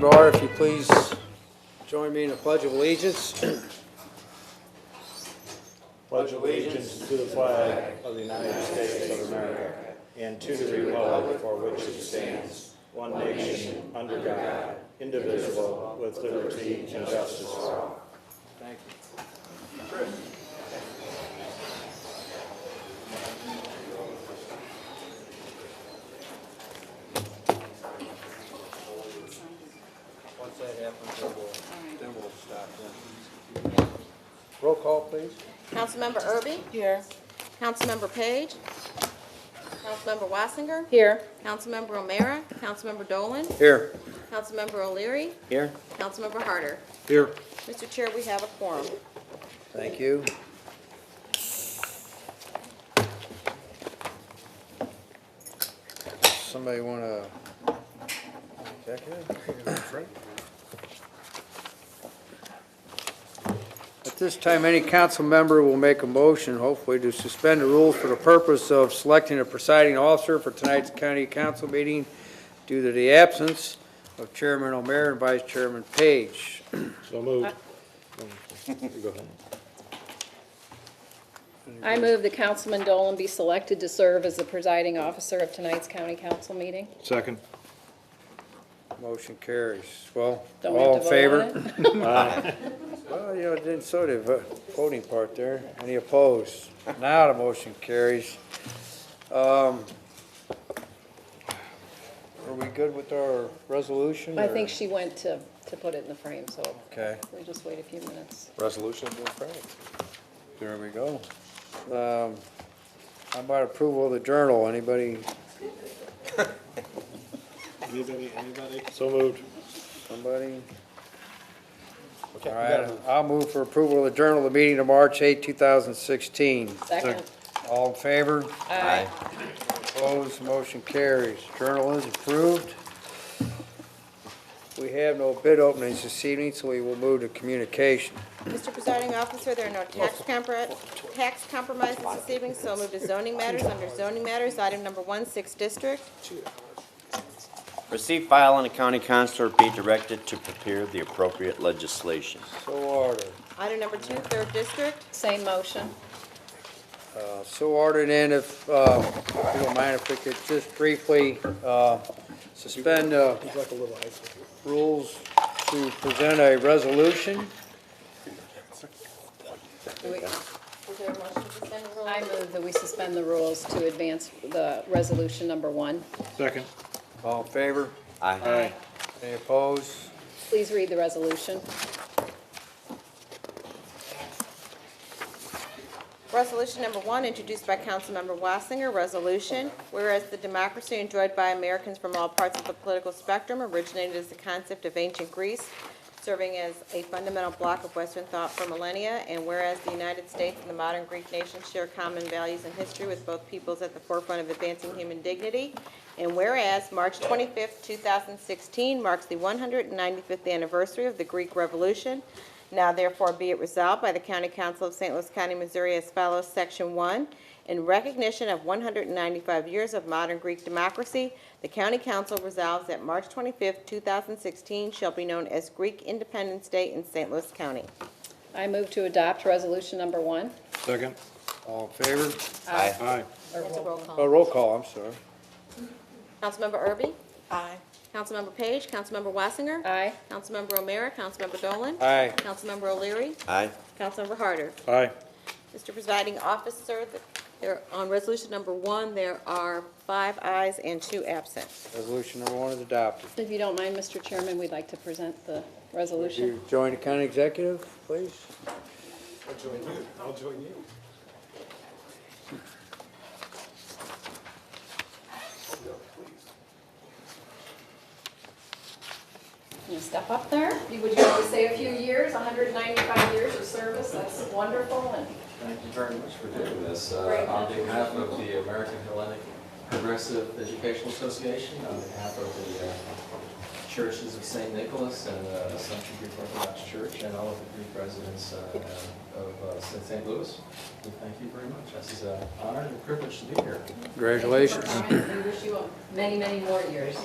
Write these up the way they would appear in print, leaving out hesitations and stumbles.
come to order. If you please join me in the Pledge of Allegiance. Pledge allegiance to the flag of the United States of America and to the republic for which it stands, one nation, under God, indivisible, with liberty and justice for all. Thank you. Once that happens, then we'll stop then. Roll call, please. Councilmember Erby? Here. Councilmember Page? Councilmember Wassinger? Here. Councilmember O'Meara? Councilmember Dolan? Here. Councilmember O'Leary? Here. Councilmember Harder? Here. Mr. Chair, we have a quorum. Thank you. Somebody want to executive? At this time, any council member will make a motion, hopefully, to suspend the rules for the purpose of selecting a presiding officer for tonight's county council meeting due to the absence of Chairman O'Meara and Vice Chairman Page. So moved. Go ahead. I move that Councilman Dolan be selected to serve as the presiding officer of tonight's county council meeting. Second. Motion carries. Well, Don't we all have in to favor? vote on it? Aye. Well, you know, it didn't show the voting part there. Any opposed? Now the motion carries. Are we good with our resolution? I or- think she went to put it in the frame, so Okay, we'll just wait a few minutes. Resolution has been framed. there we go. How about approval of the journal? Anybody? Anybody? So moved. Somebody? Okay, All we gotta right, move. I'll move for approval of the journal of the meeting of March 8, 2016. Second. All in favor? Aye. Opposed, motion carries. Journal is approved. We have no bid openings this evening, so we will move to communication. Mr. Presiding Officer, there are no tax compromises this evening, so move to zoning matters. Under zoning matters, item number 1, 6th District. Receive, file, and the county councilor be directed to prepare the appropriate legislation. So ordered. Item number 2, 3rd District. Same motion. So ordered, and if you don't mind, if we could just briefly suspend rules to present a resolution. Is there a motion to suspend the rules? I move that we suspend the rules to advance the resolution number 1. Second. All in favor? Aye. Any opposed? Please read the resolution. Resolution number 1, introduced by Councilmember Wassinger, resolution, whereas the democracy enjoyed by Americans from all parts of the political spectrum originated as the concept of ancient Greece, serving as a fundamental block of Western thought for millennia, and whereas the United States and the modern Greek nation share common values and history with both peoples at the forefront of advancing human dignity, and whereas March 25th, 2016 marks the 195th anniversary of the Greek Revolution, now therefore be it resolved by the County Council of St. Louis County, Missouri as follows. Section 1, in recognition of 195 years of modern Greek democracy, the County Council resolves that March 25th, 2016 shall be known as Greek Independence Day in St. Louis County. I move to adopt resolution number 1. Second. All in favor? Aye. Aye. That's a roll call. Oh, roll call, I'm sorry. Councilmember Erby? Aye. Councilmember Page? Councilmember Wassinger? Aye. Councilmember O'Meara? Councilmember Dolan? Aye. Councilmember O'Leary? Aye. Councilmember Harder? Aye. Mr. Presiding Officer, on resolution number 1, there are 5 ayes and 2 absent. Resolution number 1 is adopted. If you don't mind, Mr. Chairman, we'd like to present the Would resolution. you join the county executive, please? I'll join you. I'll join you. Can you step up there? Would you like to say a few years, 195 years of service? That's wonderful. And Thank you very much for doing this. Great. On behalf of the American Hellenic Progressive Educational Association, on behalf of the churches of St. Nicholas and Assumption Greek Orthodox Church, and all of the Greek residents of St. Louis, we thank you very much. This is an honor and a privilege to be here. Congratulations. we wish you many, many more years.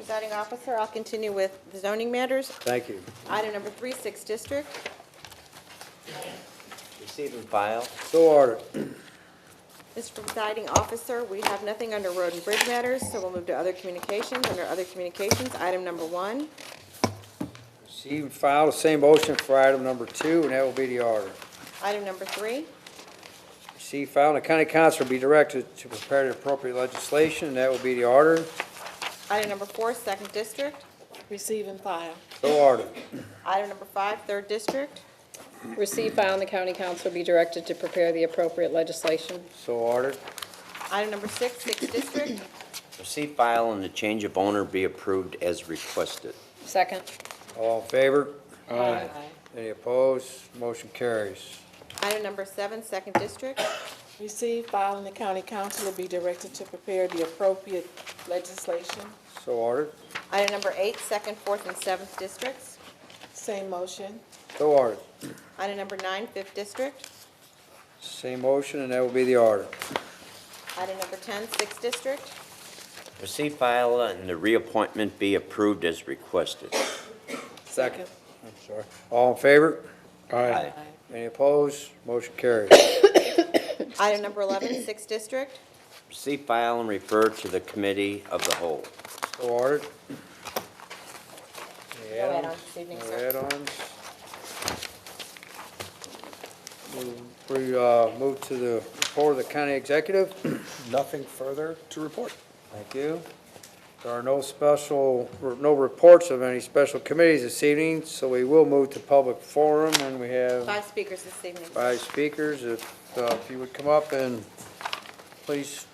Presiding officer, I'll continue with the zoning matters. Thank you. Item number 3, 6th District. Receive and file. So ordered. Mr. Presiding officer, we have nothing under road and bridge matters, so we'll move to other communications. Under other communications, item number 1. Receive and file the same motion for item number 2, and that will be the order. Item number 3. Receive, file, and the county council will be directed to prepare the appropriate legislation, and that will be the order. Item number 4, 2nd District. Receive and file. So ordered. Item number 5, 3rd District. Receive, file, and the county council be directed to prepare the appropriate legislation. So ordered. Item number 6, 6th District. Receive, file, and the change of owner be approved as requested. Second. All in favor? Aye. Any opposed? Motion carries. Item number 7, 2nd District. Receive, file, and the county council will be directed to prepare the appropriate legislation. So ordered. Item number 8, 2nd, 4th, and 7th Districts. Same motion. So ordered. Item number 9, 5th District. Same motion, and that will be the order. Item number 10, 6th District. Receive, file, and the reappointment be approved as requested. Second. I'm sorry. All in favor? Aye. Any opposed? Motion carries. Item number 11, 6th District. Receive, file, and refer to the committee of the whole. So ordered. Any No add-ons? add-ons this evening, No sir. add-ons. We move to the report of the county executive. Nothing further to report. Thank you. There are no reports of any special committees this evening, so we will move to public forum, and we have 5 speakers this evening. 5 speakers. If you would come up and please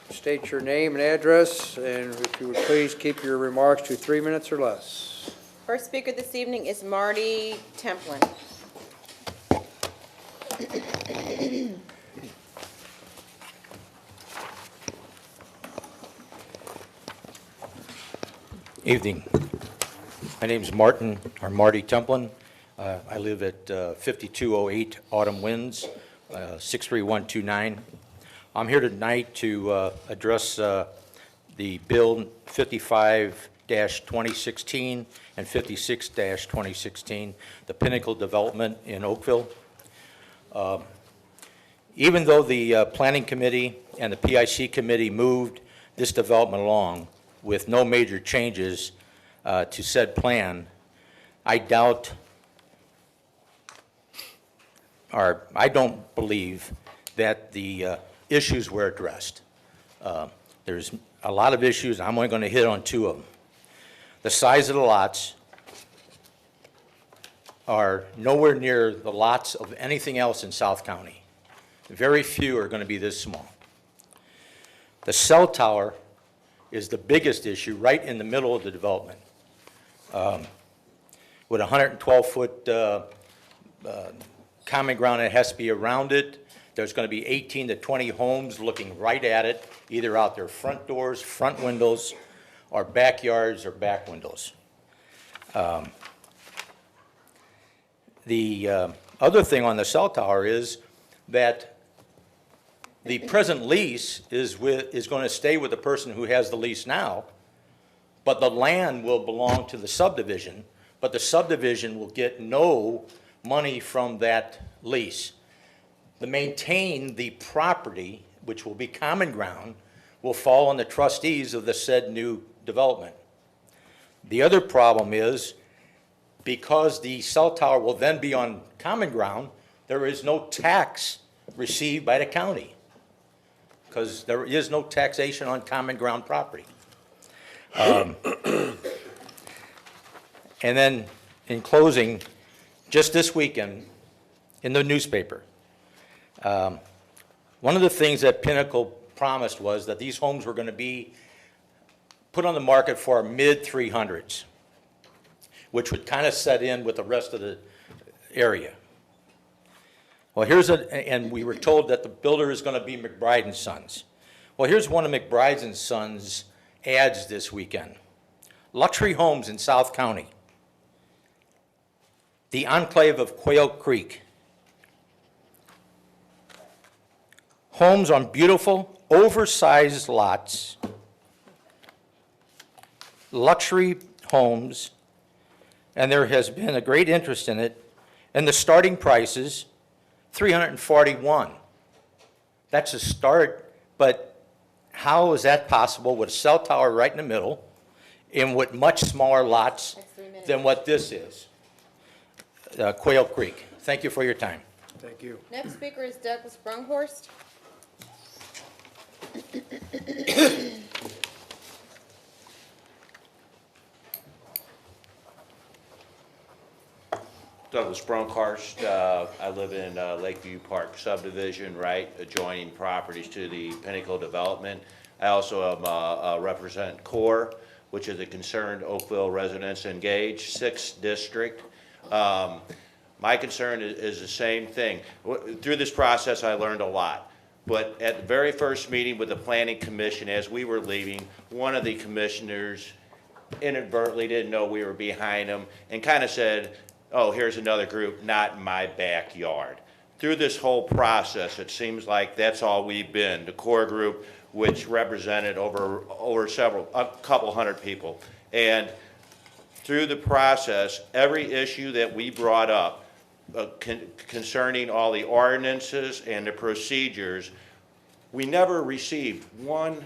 state your name and address, and if you would please keep your remarks to 3 minutes or less. First speaker this evening is Marty Templin. Evening. My name is Marty Templin. I live at 5208 Autumn Winds, 63129. I'm here tonight to address the Bill 55-2016 and 56-2016, the Pinnacle Development in Oakville. Even though the Planning Committee and the PIC Committee moved this development along with no major changes to said plan, I doubt, or I don't believe that the issues were addressed. There's a lot of issues. I'm only going to hit on 2 of them. The size of the lots are nowhere near the lots of anything else in South County. Very few are going to be this small. The cell tower is the biggest issue right in the middle of the development. With a 112-foot common ground that has to be around it, there's going to be 18 to 20 homes looking right at it, either out their front doors, front windows, or backyards or back windows. The other thing on the cell tower is that the present lease is going to stay with the person who has the lease now, but the land will belong to the subdivision, but the subdivision will get no money from that lease. To maintain the property, which will be common ground, will fall on the trustees of the said new development. The other problem is, because the cell tower will then be on common ground, there is no tax received by the county, because there is no taxation on common ground property. And then, in closing, just this weekend, in the newspaper, one of the things that Pinnacle promised was that these homes were going to be put on the market for mid-300s, which would kind of set in with the rest of the area. Well, and we were told that the builder is going to be McBride and Sons. Well, here's one of McBride and Sons' ads this weekend. Luxury homes in South County. The enclave of Quail Creek. Homes on beautiful, oversized lots luxury homes, and there has been a great interest in it, and the starting price is $341. That's a start, but how is that possible with a cell tower right in the middle and with much smaller lots than what this is? Quail Creek. Thank you for your time. Thank you. Next speaker is Douglas Brunghorst. Douglas Brunkhorst. I live in Lakeview Park subdivision, right, adjoining properties to the Pinnacle Development. I also represent CORE, which is the Concerned Oakville Residents Engaged, 6th District. My concern is the same thing. Through this process, I learned a lot. But at the very first meeting with the Planning Commission, as we were leaving, one of the commissioners inadvertently didn't know we were behind him and kind of said, oh, here's another group, not in my backyard. Through this whole process, it seems like that's all we've been, the core group, which represented over a couple hundred people. And through the process, every issue that we brought up concerning all the ordinances and the procedures, we never received one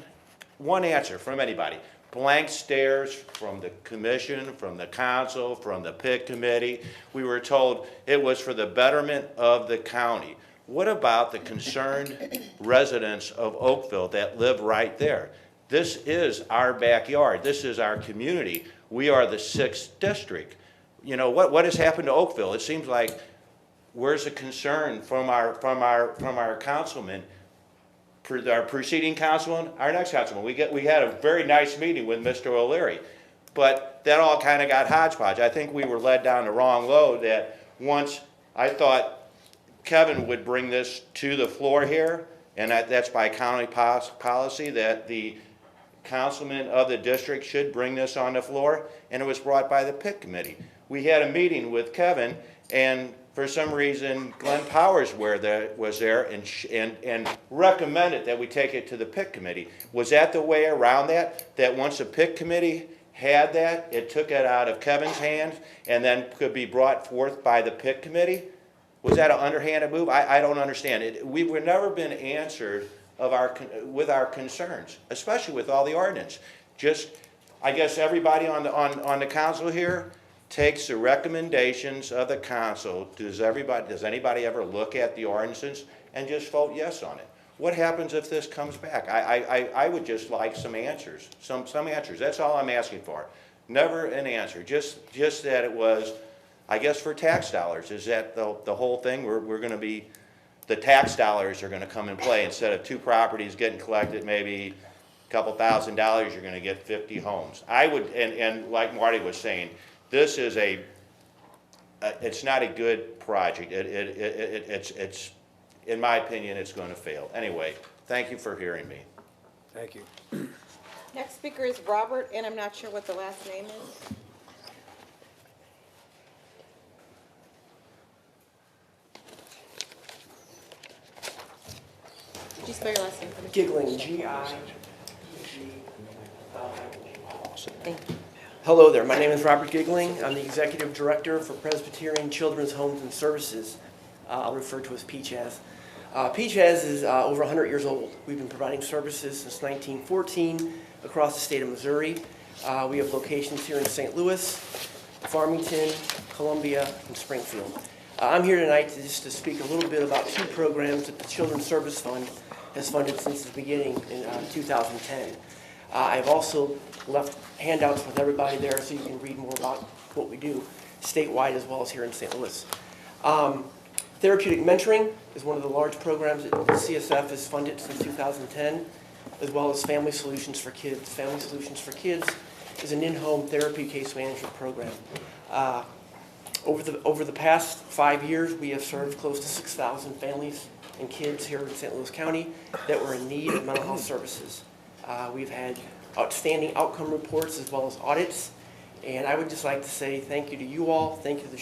answer from anybody. Blank stares from the commission, from the council, from the PIC committee. We were told it was for the betterment of the county. What about the concerned residents of Oakville that live right there? This is our backyard. This is our community. We are the 6th district. You know, what has happened to Oakville? It seems like, where's the concern from our councilman? Our preceding councilman, our next councilman. We had a very nice meeting with Mr. O'Leary, but that all kind of got hodgepodge. I think we were led down the wrong road. That once I thought Kevin would bring this to the floor here, and that's by county policy that the councilman of the district should bring this on the floor, and it was brought by the PIC committee. We had a meeting with Kevin, and for some reason, Glenn Powers was there and recommended that we take it to the PIC committee. Was that the way around that? That once the PIC committee had that, it took it out of Kevin's hands and then could be brought forth by the PIC committee? Was that an underhanded move? I don't understand. We've never been answered with our concerns, especially with all the ordinance. Just, I guess everybody on the council here takes the recommendations of the council. Does anybody ever look at the ordinances and just vote yes on it? What happens if this comes back? I would just like some answers, some answers. That's all I'm asking for. Never an answer. Just that it was, I guess, for tax dollars. Is that the whole thing? We're going to be, the tax dollars are going to come in play. Instead of 2 properties getting collected, maybe a couple $1,000, you're going to get 50 homes. I would, and like Marty was saying, this is it's not a good project. It's, in my opinion, it's going to fail. Anyway, thank you for hearing me. Thank you. Next speaker is Robert, and I'm not sure what the last name is. Did you spell your last name for me? Giggling, G-I-G-L-I. Thank you. Hello there, my name is Robert Giggling. I'm the Executive Director for Presbyterian Children's Homes and Services. I'll refer to as PCHAS. PCHAS is over 100 years old. We've been providing services since 1914 across the state of Missouri. We have locations here in St. Louis, Farmington, Columbia, and Springfield. I'm here tonight to speak a little bit about 2 programs that the Children's Service Fund has funded since the beginning in 2010. I've also left handouts with everybody there so you can read more about what we do statewide as well as here in St. Louis. Therapeutic mentoring is one of the large programs that CSF has funded since 2010, as well as Family Solutions for Kids. Family Solutions for Kids is an in-home therapy case management program. Over the past 5 years, we have served close to 6,000 families and kids here in St. Louis County that were in need of mental health services. We've had outstanding outcome reports as well as audits, and I would just like to say thank you to you all, thank you to the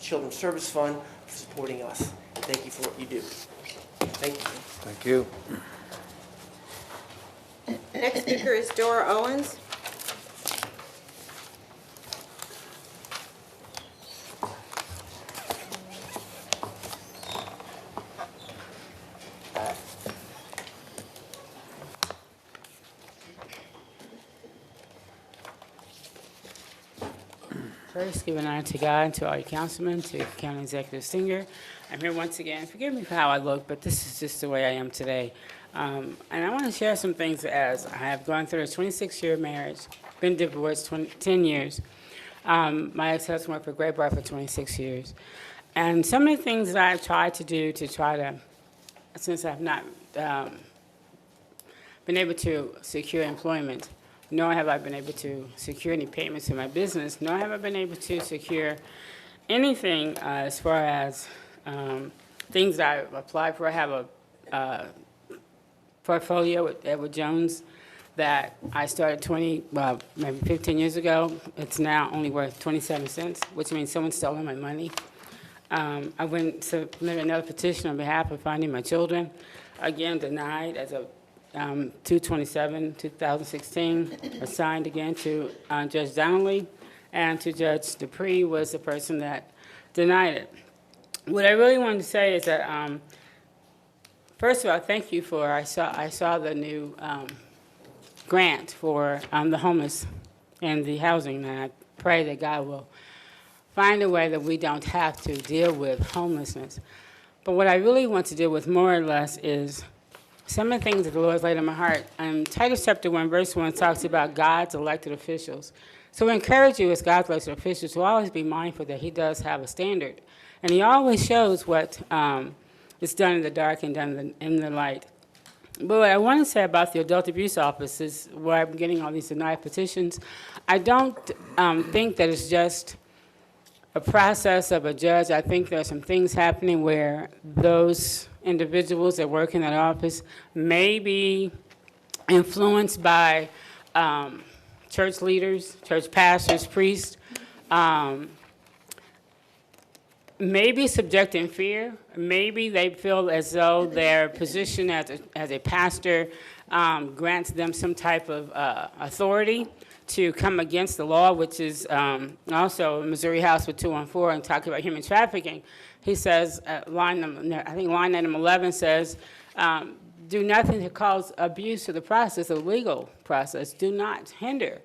Children's Service Fund for supporting us. Thank you for what you do. Thank you. Thank you. Next speaker is Dora Owens. First, give an honor to God and to all your councilmen, to County Executive Singer. I'm here once again. Forgive me for how I look, but this is just the way I am today. And I want to share some things as I have gone through a 26-year marriage, been divorced 10 years. My ex-husband worked for Great Bar for 26 years. And some of the things that I've tried to do to try to, since I've not been able to secure employment, nor have I been able to secure any payments in my business, nor have I been able to secure anything as far as things that I've applied for. I have a portfolio with Edward Jones that I started maybe 15 years ago. It's now only worth 27 cents, which means someone's stolen my money. I went to submit another petition on behalf of finding my children, again denied as of 2/27/2016, assigned again to Judge Donnelly, and to Judge Dupree was the person that denied it. What I really wanted to say is that, first of all, thank you for, I saw the new grant for the homeless and the housing, and I pray that God will find a way that we don't have to deal with homelessness. But what I really want to deal with more or less is some of the things that the Lord has laid on my heart. Titus chapter 1, verse 1 talks about God's elected officials. So we encourage you as God's elected officials to always be mindful that he does have a standard. And he always shows what is done in the dark and done in the light. But what I want to say about the adult abuse office is where I'm getting all these denied petitions. I don't think that it's just a process of a judge. I think there are some things happening where those individuals that work in that office may be influenced by church leaders, church pastors, priests, maybe subject in fear. Maybe they feel as though their position as a pastor grants them some type of authority to come against the law, which is also Missouri House with 214 and talking about human trafficking. He says, line item 11 says, do nothing to cause abuse of the process, the legal process. Do not hinder.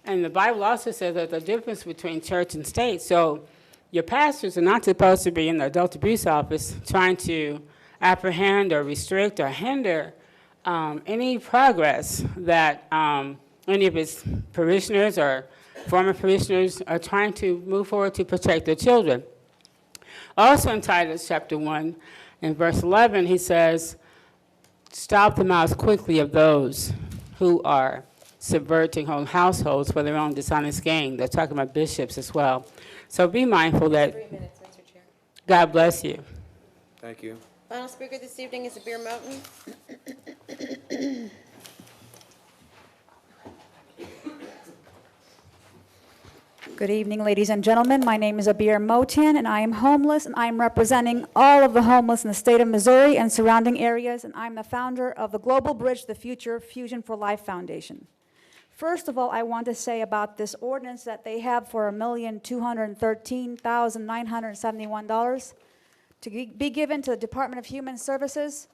And the Bible also says that the difference between church and state. So your pastors are not supposed to be in the adult abuse office trying to apprehend or restrict or hinder any progress that any of his parishioners or former parishioners are trying to move forward to protect their children. Also in Titus chapter 1, in verse 11, he says, stop the mouths quickly of those who are subverting whole households for their own dishonest gain. They're talking about bishops as well. So be mindful that 3 minutes, Mr. Chair. God bless you. Thank you. Final speaker this evening is Abir Moten. Good evening, ladies and gentlemen. My name is Abir Moten, and I am homeless, and I am representing all of the homeless in the state of Missouri and surrounding areas, and I'm the founder of the Global Bridge the Future Fusion for Life Foundation. First of all, I want to say about this ordinance that they have for $1,213,971 to be given to the Department of Human Services.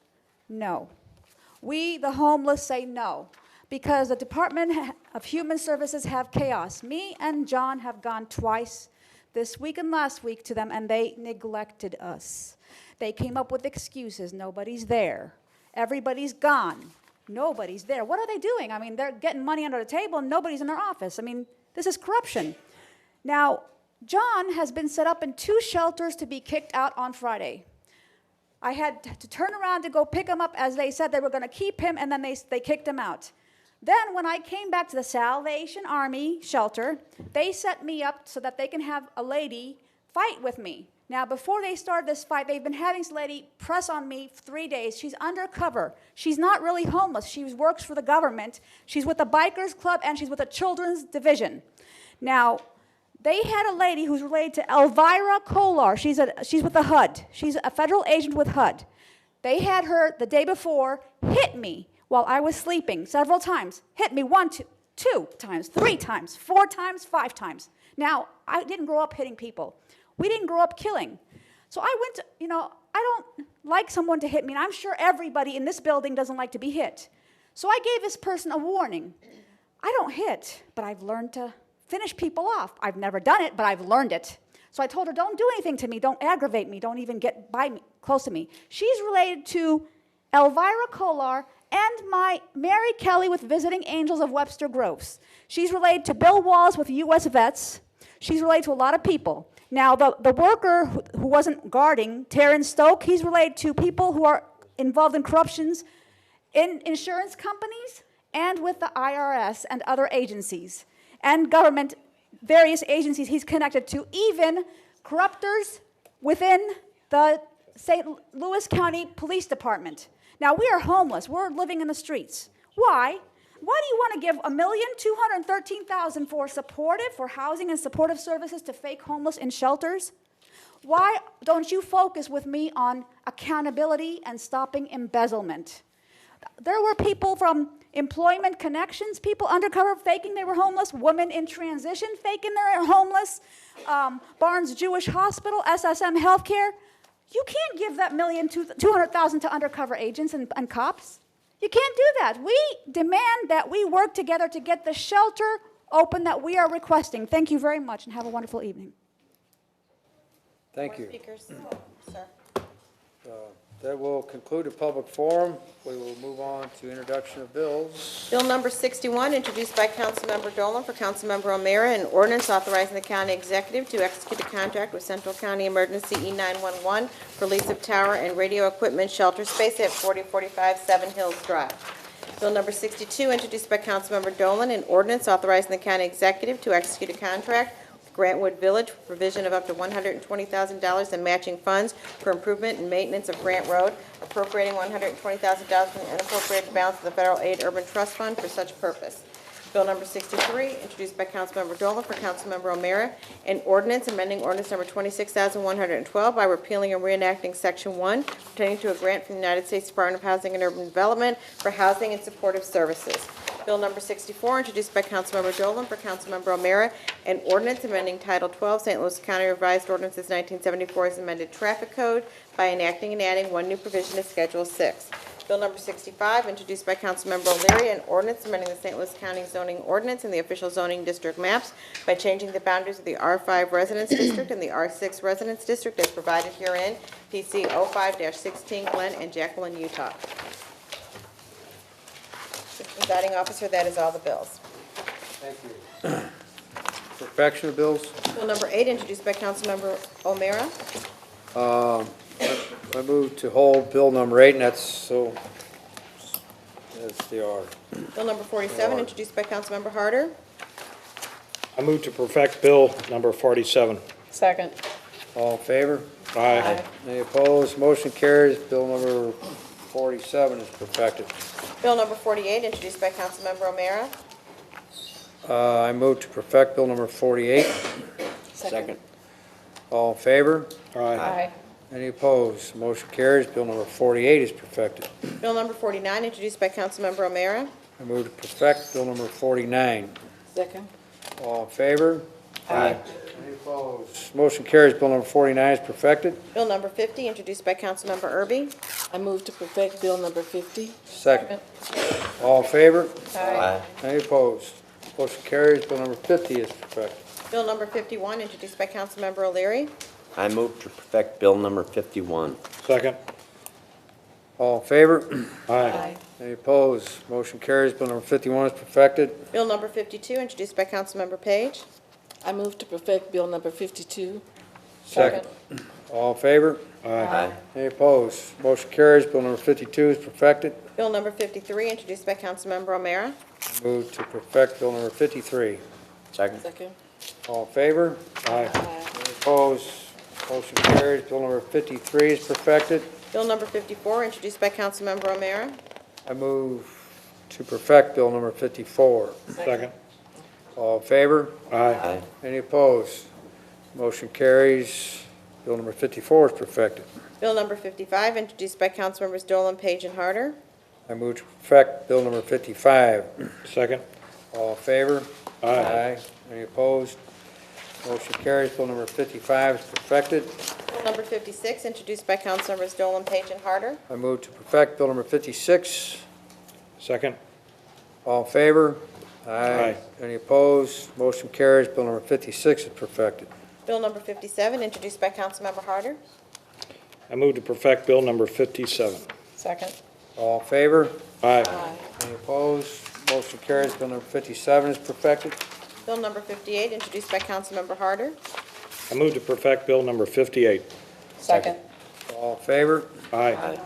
No. We, the homeless, say no, because the Department of Human Services have chaos. Me and John have gone twice this week and last week to them, and they neglected us. They came up with excuses. Nobody's there. Everybody's gone. Nobody's there. What are they doing? I mean, they're getting money under the table, and nobody's in their office. I mean, this is corruption. Now, John has been set up in 2 shelters to be kicked out on Friday. I had to turn around to go pick him up, as they said they were going to keep him, and then they kicked him out. Then when I came back to the Salvation Army shelter, they set me up so that they can have a lady fight with me. Now, before they started this fight, they've been having this lady press on me for 3 days. She's undercover. She's not really homeless. She works for the government. She's with the Bikers Club, and she's with the Children's Division. Now, they had a lady who's related to Elvira Kolar. She's with the HUD. She's a federal agent with HUD. They had her the day before hit me while I was sleeping several times. Hit me 1, 2 times, 3 times, 4 times, 5 times. Now, I didn't grow up hitting people. We didn't grow up killing. So I went to, I don't like someone to hit me, and I'm sure everybody in this building doesn't like to be hit. So I gave this person a warning. I don't hit, but I've learned to finish people off. I've never done it, but I've learned it. So I told her, don't do anything to me. Don't aggravate me. Don't even get by me, close to me. She's related to Elvira Kolar and my Mary Kelly with Visiting Angels of Webster Groves. She's related to Bill Walls with U.S. Vets. She's related to a lot of people. Now, the worker who wasn't guarding, Terrence Stoke, he's related to people who are involved in corruptions in insurance companies and with the IRS and other agencies and government, various agencies he's connected to, even corruptors within the St. Louis County Police Department. Now, we are homeless. We're living in the streets. Why? Why do you want to give $1,213,000 for housing and supportive services to fake homeless in shelters? Why don't you focus with me on accountability and stopping embezzlement? There were people from Employment Connections, people undercover faking they were homeless, women in transition faking they were homeless, Barnes Jewish Hospital, SSM Healthcare. You can't give that $1,200,000 to undercover agents and cops. You can't do that. We demand that we work together to get the shelter open that we are requesting. Thank you very much and have a wonderful evening. Thank you. Speakers, sir. That will conclude the public forum. We will move on to introduction of bills. Bill number 61, introduced by Councilmember Dolan for Councilmember O'Meara, an ordinance authorizing the county executive to execute a contract with Central County Emergency E911 for lease of tower and radio equipment shelter space at 4045 Seven Hills Drive. Bill number 62, introduced by Councilmember Dolan, an ordinance authorizing the county executive to execute a contract with Grantwood Village for provision of up to $120,000 in matching funds for improvement and maintenance of Grant Road, appropriating $120,000 from the unappropriated balance of the Federal Aid Urban Trust Fund for such purpose. Bill number 63, introduced by Councilmember Dolan for Councilmember O'Meara, an ordinance amending ordinance number 26,112 by repealing and reenacting Section 1 pertaining to a grant from the United States Department of Housing and Urban Development for housing and supportive services. Bill number 64, introduced by Councilmember Dolan for Councilmember O'Meara, an ordinance amending Title 12 St. Louis County Revised Ordinances 1974 as amended traffic code by enacting and adding one new provision to Schedule 6. Bill number 65, introduced by Councilmember O'Leary, an ordinance amending the St. Louis County zoning ordinance and the official zoning district maps by changing the boundaries of the R5 Residence District and the R6 Residence District as provided herein, PC 05-16, Glen and Jacqueline, Utah. Mr. Presiding Officer, that is all the bills. Thank you. Perfection of bills. Bill number 8, introduced by Councilmember O'Meara. I move to hold bill number 8, and that's so, as they are. Bill number 47, introduced by Councilmember Harder. I move to perfect Bill number 47. Second. All in favor? Aye. Any opposed? Motion carries. Bill number 47 is perfected. Bill number 48, introduced by Councilmember O'Meara. I move to perfect bill number 48. Second. All in favor? Aye. Any opposed? Motion carries. Bill number 48 is perfected. Bill number 49, introduced by Councilmember O'Meara. I move to perfect bill number 49. Second. All in favor? Aye. Any opposed? Motion carries. Bill number 49 is perfected. Bill number 50, introduced by Councilmember Erby. I move to perfect Bill number 50. Second. All in favor? Aye. Any opposed? Motion carries. Bill number 50 is perfected. Bill number 51, introduced by Councilmember O'Leary. I move to perfect Bill number 51. Second. All in favor? Aye. Any opposed? Motion carries. Bill number 51 is perfected. Bill number 52, introduced by Councilmember Page. I move to perfect Bill number 52. Second. All in favor? Aye. Any opposed? Motion carries. Bill number 52 is perfected. Bill number 53, introduced by Councilmember O'Meara. Move to perfect bill number 53. Second. Second. All in favor? Aye. Any opposed? Motion carries. Bill number 53 is perfected. Bill number 54, introduced by Councilmember O'Meara. I move to perfect bill number 54. Second. All in favor? Aye. Any opposed? Motion carries. Bill number 54 is perfected. Bill number 55, introduced by Councilmembers Dolan, Page, and Harder. I move to perfect bill number 55. Second. All in favor? Aye. Any opposed? Motion carries. Bill number 55 is perfected. Bill number 56, introduced by Councilmembers Dolan, Page, and Harder. I move to perfect bill number 56. Second. All in favor? Aye. Any opposed? Motion carries. Bill number 56 is perfected. Bill number 57, introduced by Councilmember Harder. I move to perfect Bill number 57. Second. All in favor? Aye. Any opposed? Motion carries. Bill number 57 is perfected. Bill number 58, introduced by Councilmember Harder. I move to perfect Bill number 58. Second. All in favor? Aye.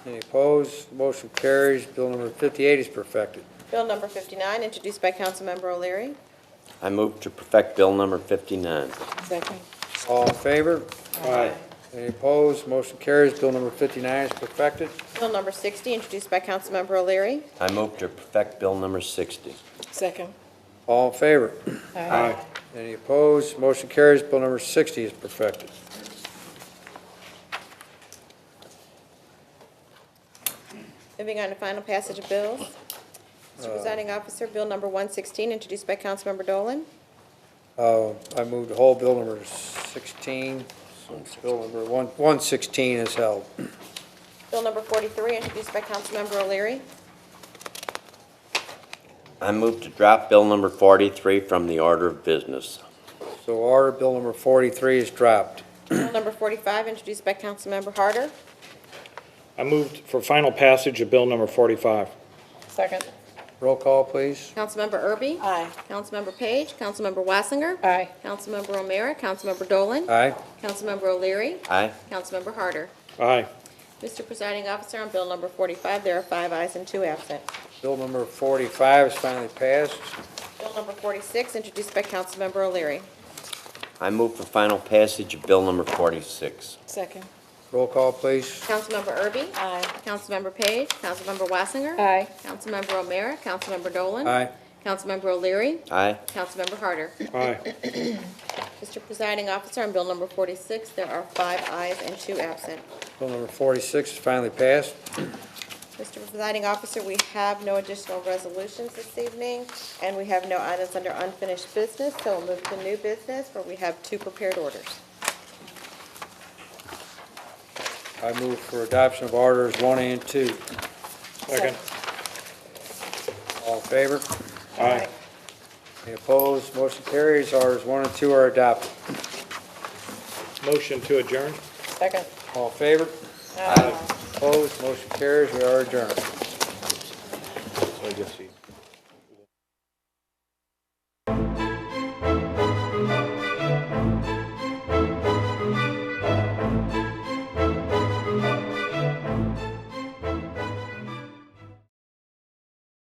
Any opposed? Motion carries. Bill number 58 is perfected. Bill number 59, introduced by Councilmember O'Leary. I move to perfect Bill number 59. Second. All in favor? Aye. Any opposed? Motion carries. Bill number 59 is perfected. Bill number 60, introduced by Councilmember O'Leary. I move to perfect Bill number 60. Second. All in favor? Aye. Any opposed? Motion carries. Bill number 60 is perfected. Moving on to final passage of bills. Mr. Presiding Officer, Bill number 116, introduced by Councilmember Dolan. I move to hold Bill number 16. So Bill number 116 is held. Bill number 43, introduced by Councilmember O'Leary. I move to drop Bill number 43 from the order of business. So order, Bill number 43 is dropped. Bill number 45, introduced by Councilmember Harder. I moved for final passage of Bill number 45. Second. Roll call, please. Councilmember Erby? Aye. Councilmember Page? Councilmember Wassinger? Aye. Councilmember O'Meara? Councilmember Dolan? Aye. Councilmember O'Leary? Aye. Councilmember Harder? Aye. Mr. Presiding Officer, on Bill number 45, there are 5 ayes and 2 absent. Bill number 45 is finally passed. Bill number 46, introduced by Councilmember O'Leary. I move for final passage of Bill number 46. Second. Roll call, please. Councilmember Erby? Aye. Councilmember Page? Councilmember Wassinger? Aye. Councilmember O'Meara? Councilmember Dolan? Aye. Councilmember O'Leary? Aye. Councilmember Harder? Aye. Mr. Presiding Officer, on Bill number 46, there are 5 ayes and 2 absent. Bill number 46 is finally passed. Mr. Presiding Officer, we have no additional resolutions this evening, and we have no items under unfinished business, so we'll move to new business, where we have 2 prepared orders. I move for adoption of orders 1 and 2. Second. All in favor? Aye. Any opposed? Motion carries. Orders 1 and 2 are adopted. Motion to adjourn. Second. All in favor? Aye. Opposed? Motion carries. We are adjourned. So I guess he-